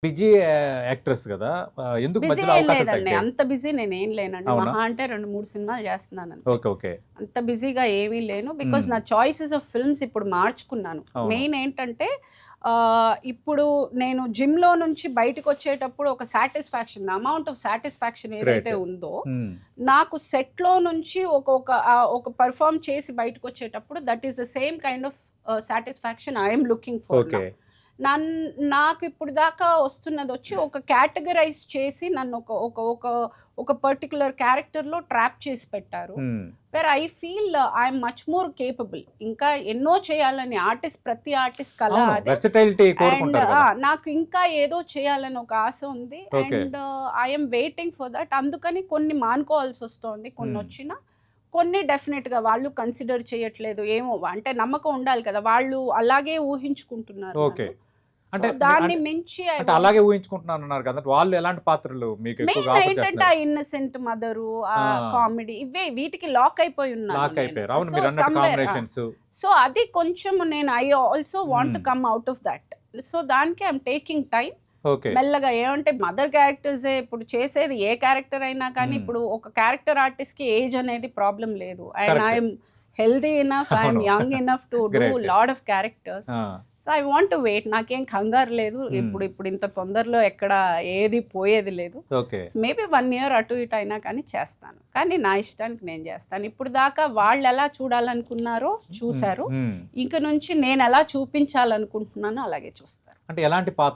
Busy actress కదా! ఎందుకు busy మధ్యలో ఏం అవకాశాలు లేదండి. తగ్గాయి? అంత బిజీ నేనేం లేనండి. అవునా? మహా అంటే 2, 3 సినిమాలు చేస్తున్నాను అంతే. ఓకే. ఓకే. అంత బిజీగా ఏమీ లేను. బికాజ్ నా చాయిసెస్ ఆఫ్ ఫిల్మ్స్ ఇప్పుడు మార్చుకున్నాను. అవును. మెయిన్ ఏంటంటే ఇప్పుడు నేను జిమ్‌లో నుంచి బయటకొచ్చేటప్పుడు ఒక సాటిస్ఫాక్షన్, అమౌంట్ ఆఫ్ సాటిస్ఫాక్షన్ ఏదైతే గ్రేట్. ఉందో, హ్మ్. నాకు సెట్‌లో నుంచి ఒక పెర్ఫార్మ్ చేసి బయటకొచ్చేటప్పుడు that is the same kind of satisfaction I am looking for okay. Now. నాకు ఇప్పుడు దాకా వస్తున్నదొచ్చి ఒక కేటగరైజ్ చేసి నన్ను ఒక ఒక ఒక ఒక పర్టిక్యులర్ క్యారెక్టర్‌లో ట్రాప్ చేసి పెట్టారు. హ్మ్. Where I feel I'm much more capable. ఇంకా ఎన్నో చేయాలని ప్రతి ఆర్టిస్ట్ కల అవును. అదే. వెర్సటైలిటీ అండ్ కోరుకుంటారు కదా! నాకు ఇంకా ఏదో చేయాలని ఒక ఆశ ఉంది. Okay. And I'm waiting for that. అందుకని కొన్ని మానుకోవాల్సి వస్తోంది. కొన్ని హ్మ్. వచ్చినా కొన్ని డెఫినెట్‌గా వాళ్ళు కన్సిడర్ చేయట్లేదు. ఏమో అంటే నమ్మకం ఉండాలి కదా! వాళ్ళు అలాగే ఊహించుకుంటున్నారు ఓకే. నన్ను. అంటే సో దాన్ని అంటే మించి అంటే అలాగే ఊహించుకుంటున్నానన్నారు కదా! వాళ్ళు ఎలాంటి పాత్రలు మీకు ఎక్కువగా మెయిన్ ఆఫర్ ఏంటంటే చేస్తున్నారు? ఆ ఇన్నసెంట్ మదరు, ఆ! కామెడీ వీటికి లాక్ అయిపోయి ఉన్నాను లాక్ నేను. అయిపోయారు. అవును. సో మీరన్నట్టు సమ్‌వేర్ కాంబినేషన్స్. సో అది కొంచెం నేను I also want to come out of that. So దానికి ఐఎమ్ టేకింగ్ టైమ్. ఓకే. మెల్లగా ఏమంటే మదర్ క్యారెక్టర్సే ఇప్పుడు చేసేది, ఏ క్యారెక్టర్ అయినా కానీ ఇప్పుడు ఒక క్యారెక్టర్ ఆర్టిస్ట్‌కి ఏజ్ అనేది ప్రాబ్లం లేదు. And correct. I'm healthy enough, I'm అవును. Young enough to do great. Lot of characters. ఆ! So I want to wait. నాకేం కంగారు లేదు. ఇప్పుడు ఇంత తొందరలో ఎక్కడ ఏది పోయేది లేదు. ఓకే. మేబీ 1 ఇయర్ అటు ఇటు అయినా కానీ చేస్తాను. కానీ నా ఇష్టానికి నేను చేస్తాను. ఇప్పుడు దాకా వాళ్ళు ఎలా చూడాలనుకున్నారో చూశారు. హ్మ్. ఇంక నుంచి నేను ఎలా చూపించాలనుకుంటున్నానో అలాగే చూస్తారు. అంటే ఎలాంటి పాత్ర